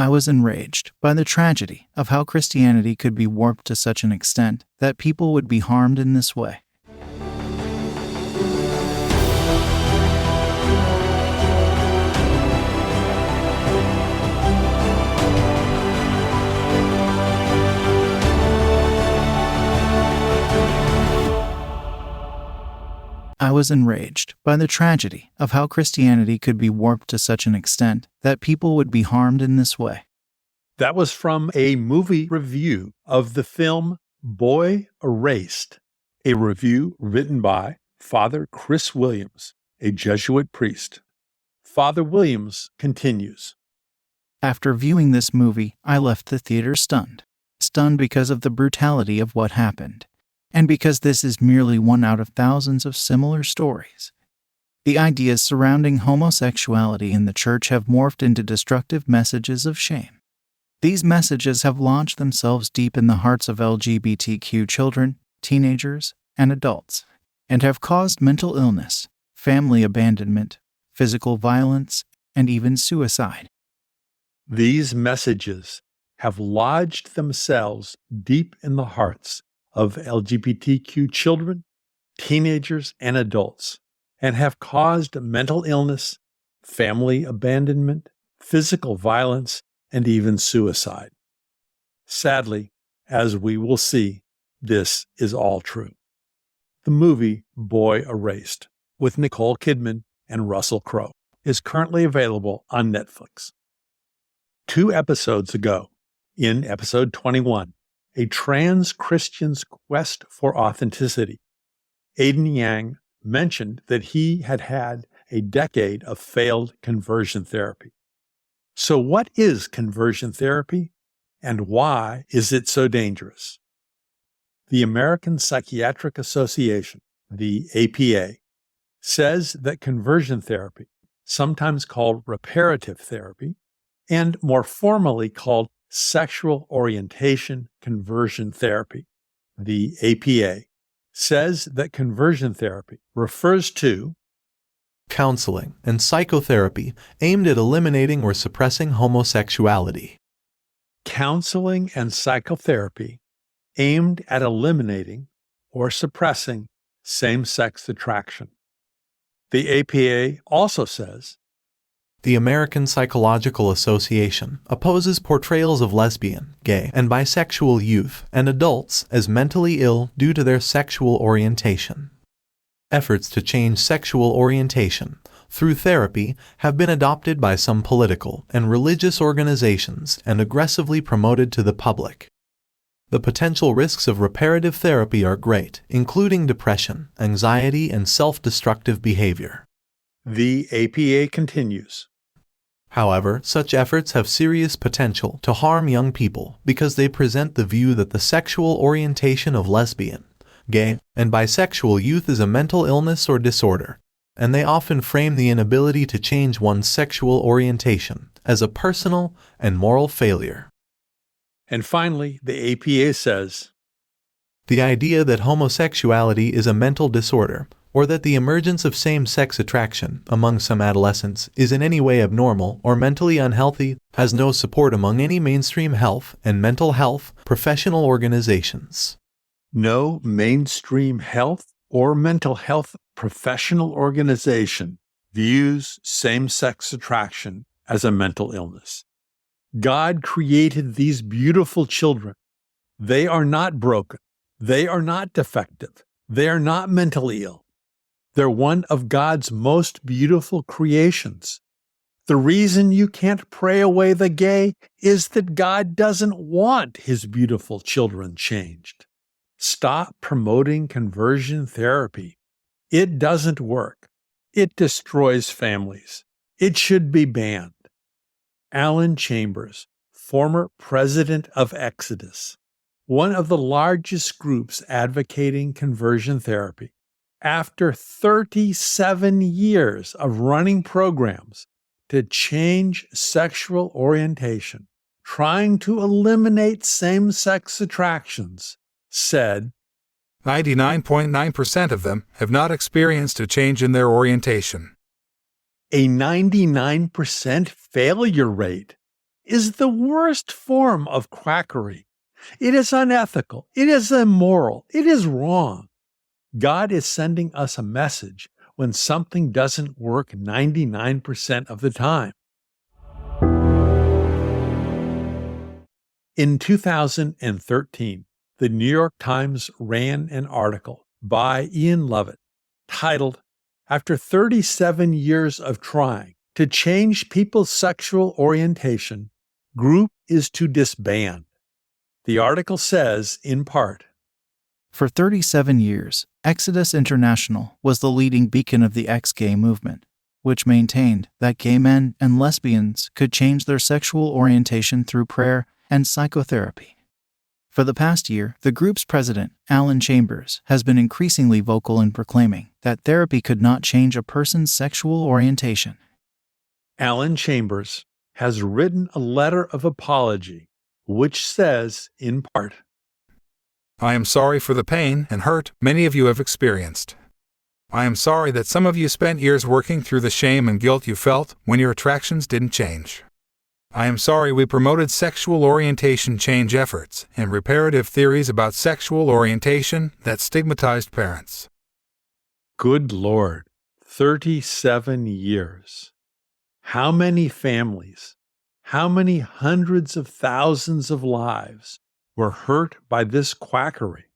I was enraged by the tragedy of how Christianity could be warped to such an extent that people would be harmed in this way. I was enraged by the tragedy of how Christianity could be warped to such an extent that people would be harmed in this way. That was from a movie review of the film Boy Erased, a review written by Father Chris Williams, a Jesuit priest. Father Williams continues. After viewing this movie, I left the theater stunned. Stunned because of the brutality of what happened. And because this is merely one out of thousands of similar stories. The ideas surrounding homosexuality in the church have morphed into destructive messages of shame. These messages have launched themselves deep in the hearts of LGBTQ children, teenagers, and adults, and have caused mental illness, family abandonment, physical violence, and even suicide. These messages have lodged themselves deep in the hearts of LGBTQ children, teenagers, and adults, and have caused mental illness, family abandonment, physical violence, and even suicide. Sadly, as we will see, this is all true. The movie Boy Erased, with Nicole Kidman and Russell Crowe, is currently available on Netflix. 2 episodes ago, in episode 21, A Trans Christian's Quest for Authenticity, Aiden Yang mentioned that he had had a decade of failed conversion therapy. So what is conversion therapy, and why is it so dangerous? The American Psychiatric Association, the APA, says that conversion therapy, sometimes called reparative therapy, and more formally called sexual orientation conversion therapy, the APA, says that conversion therapy refers to counseling and psychotherapy aimed at eliminating or suppressing homosexuality. Counseling and psychotherapy aimed at eliminating or suppressing same-sex attraction. The APA also says the American Psychological Association opposes portrayals of lesbian, gay, and bisexual youth and adults as mentally ill due to their sexual orientation. Efforts to change sexual orientation through therapy have been adopted by some political and religious organizations and aggressively promoted to the public. The potential risks of reparative therapy are great, including depression, anxiety, and self-destructive behavior. The APA continues. However, such efforts have serious potential to harm young people because they present the view that the sexual orientation of lesbian, gay, and bisexual youth is a mental illness or disorder, and they often frame the inability to change one's sexual orientation as a personal and moral failure. And finally, the APA says, the idea that homosexuality is a mental disorder or that the emergence of same-sex attraction among some adolescents is in any way abnormal or mentally unhealthy has no support among any mainstream health and mental health professional organizations. No mainstream health or mental health professional organization views same-sex attraction as a mental illness. God created these beautiful children. They are not broken. They are not defective. They are not mentally ill. They're one of God's most beautiful creations. The reason you can't pray away the gay is that God doesn't want his beautiful children changed. Stop promoting conversion therapy. It doesn't work. It destroys families. It should be banned. Alan Chambers, former president of Exodus, one of the largest groups advocating conversion therapy, after 37 years of running programs to change sexual orientation, trying to eliminate same-sex attractions, said, 99.9% of them have not experienced a change in their orientation. A 99% failure rate. is the worst form of quackery. It is unethical. It is immoral. It is wrong. God is sending us a message when something doesn't work 99% of the time. In 2013, the New York Times ran an article by Ian Lovett titled, "After 37 years of trying to change people's sexual orientation, group is to disband." The article says, in part, For 37 years, Exodus International was the leading beacon of the ex-gay movement, which maintained that gay men and lesbians could change their sexual orientation through prayer and psychotherapy. For the past year, the group's president, Alan Chambers, has been increasingly vocal in proclaiming that therapy could not change a person's sexual orientation. Alan Chambers has written a letter of apology, which says, in part, I am sorry for the pain and hurt many of you have experienced. I am sorry that some of you spent years working through the shame and guilt you felt when your attractions didn't change. I am sorry we promoted sexual orientation change efforts and reparative theories about sexual orientation that stigmatized parents. Good Lord, 37 years. How many families, how many hundreds of thousands of lives were hurt by this quackery?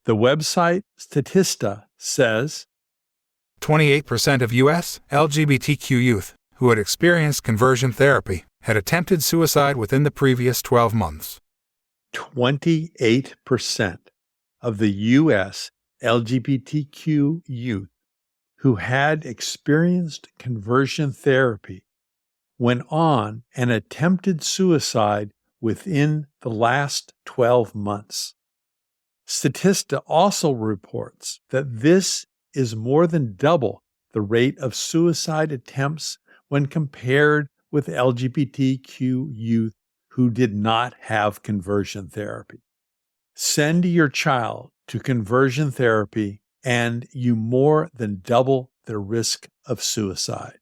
The website Statista says 28% of U.S. LGBTQ youth who had experienced conversion therapy had attempted suicide within the previous 12 months. 28% of the U.S. LGBTQ youth who had experienced conversion therapy went on and attempted suicide within the last 12 months. Statista also reports that this is more than double the rate of suicide attempts when compared with LGBTQ youth who did not have conversion therapy. Send your child to conversion therapy and you more than double the risk of suicide.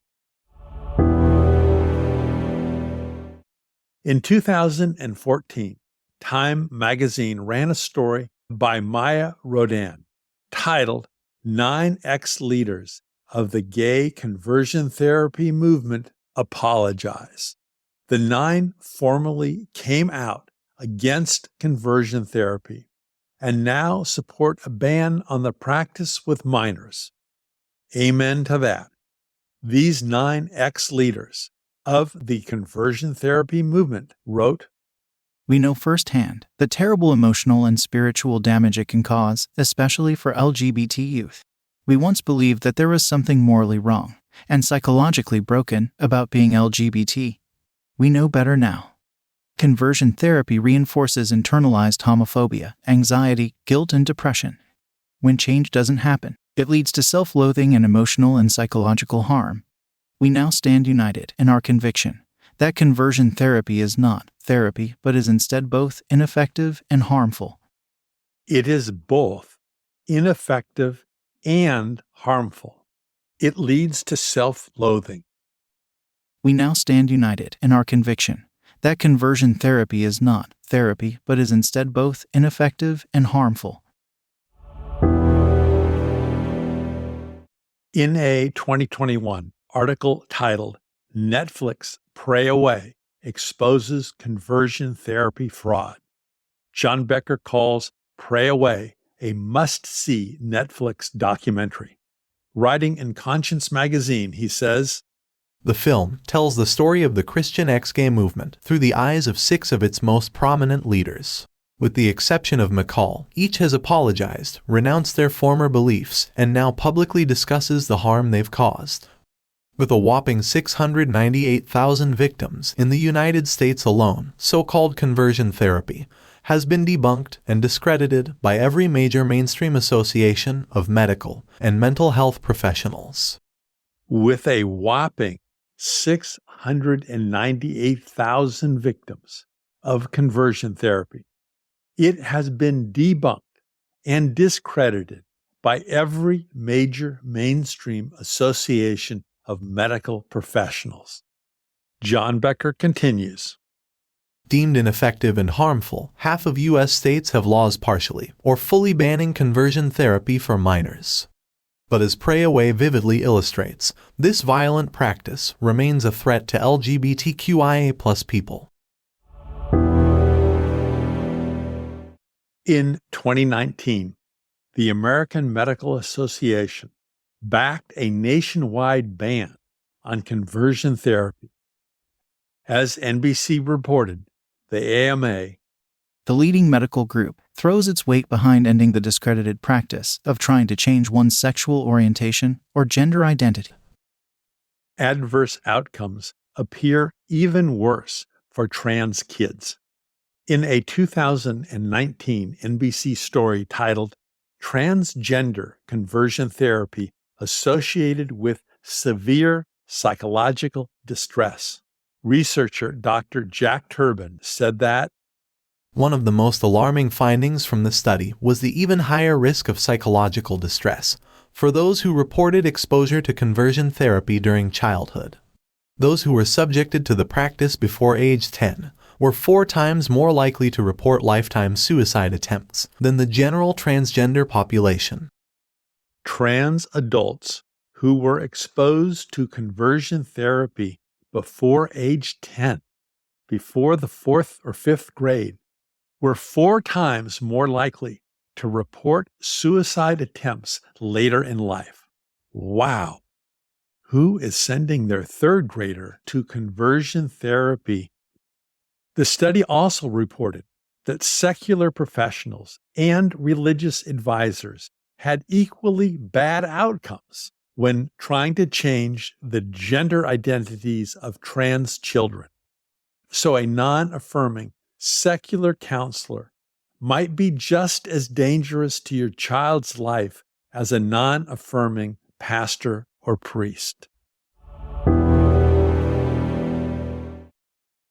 In 2014, Time magazine ran a story by Maya Rodin titled 9 Ex-Leaders of the Gay Conversion Therapy Movement Apologize. The 9 formally came out against conversion therapy and now support a ban on the practice with minors. Amen to that. These 9 ex-leaders of the conversion therapy movement wrote, We know firsthand the terrible emotional and spiritual damage it can cause, especially for LGBT youth. We once believed that there was something morally wrong and psychologically broken about being LGBT. We know better now. Conversion therapy reinforces internalized homophobia, anxiety, guilt, and depression. When change doesn't happen, it leads to self-loathing and emotional and psychological harm. We now stand united in our conviction that conversion therapy is not therapy, but is instead both ineffective and harmful. It is both ineffective and harmful. It leads to self-loathing. We now stand united in our conviction that conversion therapy is not therapy, but is instead both ineffective and harmful. In a 2021 article titled Netflix Pray Away Exposes Conversion Therapy Fraud, John Becker calls Pray Away a must-see Netflix documentary. Writing in Conscience magazine, he says, The film tells the story of the Christian ex-gay movement through the eyes of 6 of its most prominent leaders. With the exception of McCall, each has apologized, renounced their former beliefs, and now publicly discusses the harm they've caused. With a whopping 698,000 victims in the United States alone, so-called conversion therapy has been debunked and discredited by every major mainstream association of medical and mental health professionals. With a whopping 698,000 victims of conversion therapy, it has been debunked and discredited by every major mainstream association of medical professionals. John Becker continues. Deemed ineffective and harmful, half of U.S. states have laws partially or fully banning conversion therapy for minors. But as Pray Away vividly illustrates, this violent practice remains a threat to LGBTQIA+ people. In 2019, the American Medical Association backed a nationwide ban on conversion therapy. As NBC reported, the AMA, the leading medical group, throws its weight behind ending the discredited practice of trying to change one's sexual orientation or gender identity. Adverse outcomes appear even worse for trans kids. In a 2019 NBC story titled Transgender Conversion Therapy Associated with Severe Psychological Distress, researcher Dr. Jack Turbin said that one of the most alarming findings from the study was the even higher risk of psychological distress for those who reported exposure to conversion therapy during childhood. Those who were subjected to the practice before age 10 were 4 times more likely to report lifetime suicide attempts than the general transgender population. Trans adults who were exposed to conversion therapy before age 10, before the 4th or 5th grade, were 4 times more likely to report suicide attempts later in life. Wow! Who is sending their 3rd grader to conversion therapy? The study also reported that secular professionals and religious advisors had equally bad outcomes when trying to change the gender identities of trans children. So a non-affirming secular counselor might be just as dangerous to your child's life as a non-affirming pastor or priest.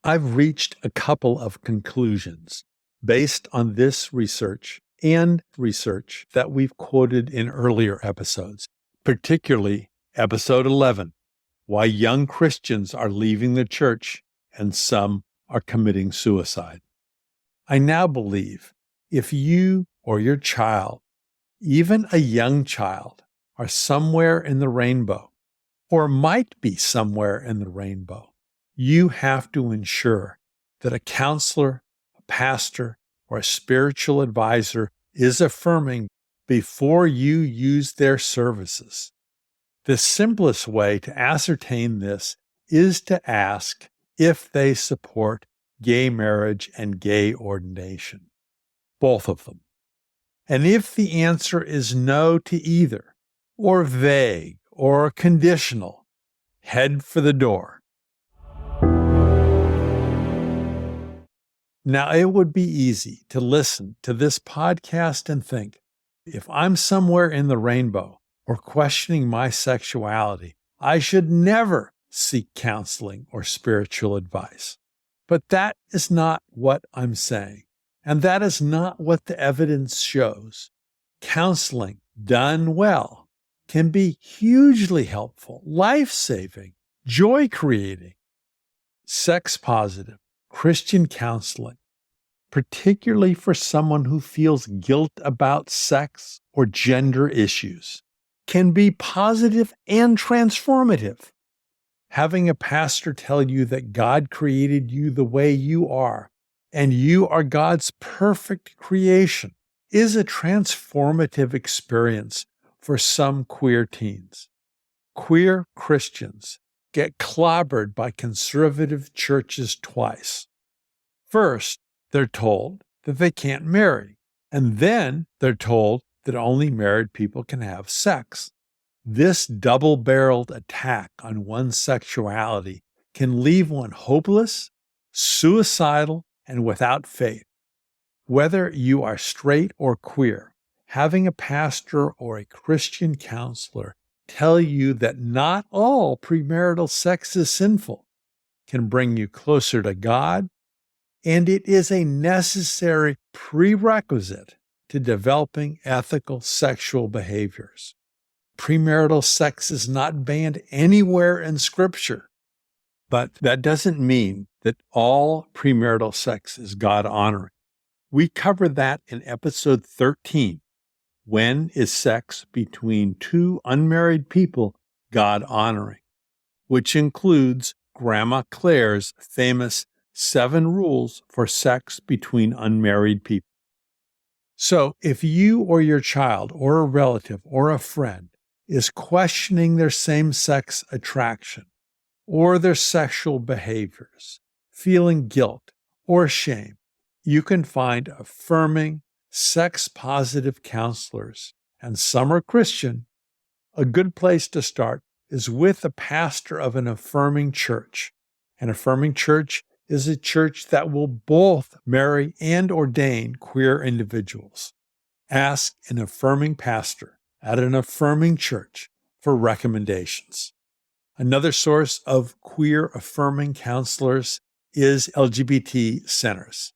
I've reached a couple of conclusions based on this research and research that we've quoted in earlier episodes, particularly episode 11, Why Young Christians Are Leaving the Church and Some Are Committing Suicide. I now believe if you or your child, even a young child, are somewhere in the rainbow, or might be somewhere in the rainbow, you have to ensure that a counselor, a pastor, or a spiritual advisor is affirming before you use their services. The simplest way to ascertain this is to ask if they support gay marriage and gay ordination, both of them. And if the answer is no to either, or vague, or conditional, head for the door. Now, it would be easy to listen to this podcast and think, if I'm somewhere in the rainbow or questioning my sexuality, I should never seek counseling or spiritual advice. But that is not what I'm saying, and that is not what the evidence shows. Counseling, done well, can be hugely helpful, life-saving, joy-creating. Sex-positive Christian counseling, particularly for someone who feels guilt about sex or gender issues, can be positive and transformative. Having a pastor tell you that God created you the way you are, and you are God's perfect creation, is a transformative experience for some queer teens. Queer Christians get clobbered by conservative churches twice. First, they're told that they can't marry, and then they're told that only married people can have sex. This double-barreled attack on one's sexuality can leave one hopeless, suicidal, and without faith. Whether you are straight or queer, having a pastor or a Christian counselor tell you that not all premarital sex is sinful can bring you closer to God, and it is a necessary prerequisite to developing ethical sexual behaviors. Premarital sex is not banned anywhere in Scripture. But that doesn't mean that all premarital sex is God-honoring. We cover that in episode 13. When is sex between two unmarried people God-honoring? Which includes Grandma Claire's famous 7 rules for sex between unmarried people. So if you or your child or a relative or a friend is questioning their same-sex attraction or their sexual behaviors, feeling guilt or shame, you can find affirming, sex-positive counselors, and some are Christian. A good place to start is with a pastor of an affirming church. An affirming church is a church that will both marry and ordain queer individuals. Ask an affirming pastor at an affirming church for recommendations. Another source of queer affirming counselors is LGBT centers.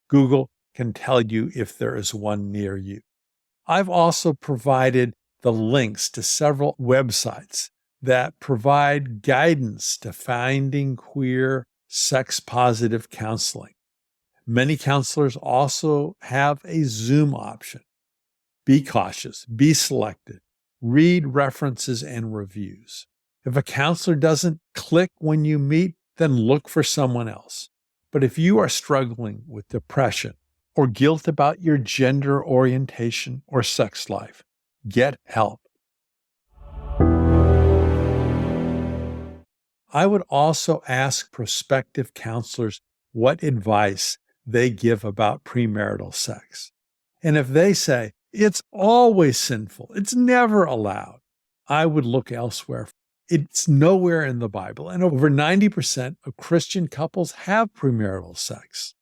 Google can tell you if there is one near you. I've also provided the links to several websites that provide guidance to finding queer, sex-positive counseling. Many counselors also have a Zoom option. Be cautious, be selective, read references and reviews. If a counselor doesn't click when you meet, then look for someone else. But if you are struggling with depression or guilt about your gender orientation or sex life, get help. I would also ask prospective counselors what advice they give about premarital sex. And if they say, it's always sinful, it's never allowed, I would look elsewhere. It's nowhere in the Bible, and over 90% of Christian couples have premarital sex.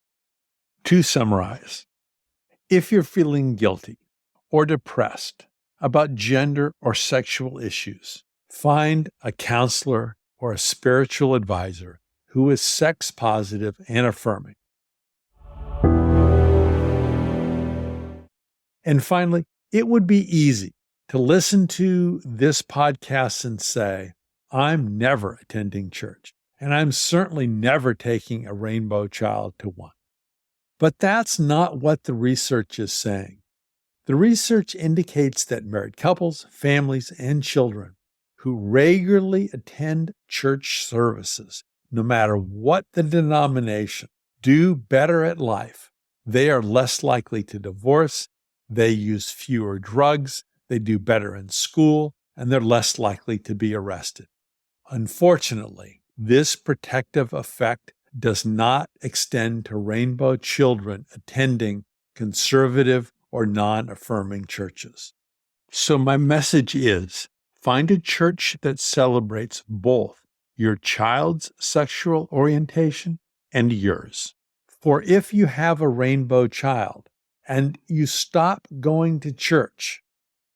To summarize, if you're feeling guilty or depressed about gender or sexual issues, find a counselor or a spiritual advisor who is sex positive and affirming. And finally, it would be easy to listen to this podcast and say, I'm never attending church, and I'm certainly never taking a rainbow child to one. But that's not what the research is saying. The research indicates that married couples, families, and children who regularly attend church services, no matter what the denomination, do better at life. They are less likely to divorce, they use fewer drugs, they do better in school, and they're less likely to be arrested. Unfortunately, this protective effect does not extend to rainbow children attending conservative or non-affirming churches. So my message is, find a church that celebrates both your child's sexual orientation and yours. For if you have a rainbow child and you stop going to church,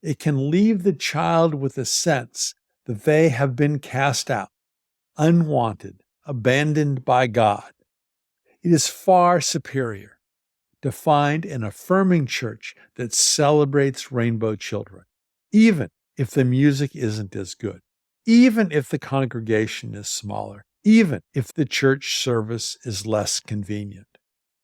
it can leave the child with a sense that they have been cast out, unwanted, abandoned by God. It is far superior to find an affirming church that celebrates rainbow children, even if the music isn't as good, even if the congregation is smaller, even if the church service is less convenient.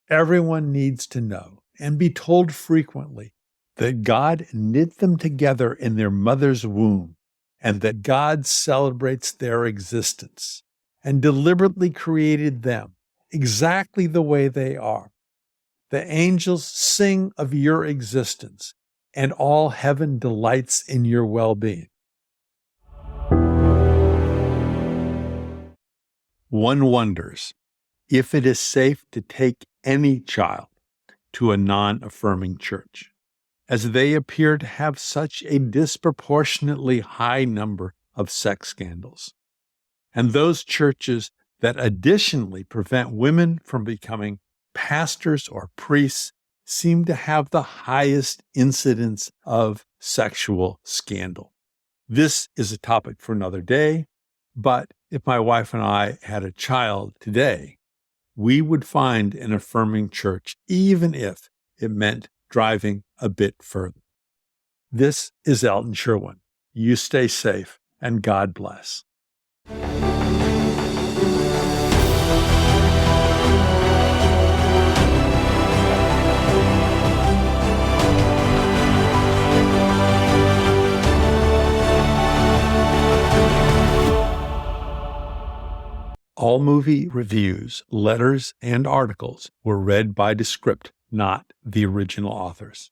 Everyone needs to know and be told frequently that God knit them together in their mother's womb and that God celebrates their existence and deliberately created them exactly the way they are. The angels sing of your existence, and all heaven delights in your well-being. One wonders if it is safe to take any child to a non-affirming church, as they appear to have such a disproportionately high number of sex scandals. And those churches that additionally prevent women from becoming pastors or priests seem to have the highest incidence of sexual scandal. This is a topic for another day, but if my wife and I had a child today, we would find an affirming church, even if it meant driving a bit further. This is Elton Sherwin. You stay safe and God bless. All movie reviews, letters, and articles were read by Descript, not the original authors.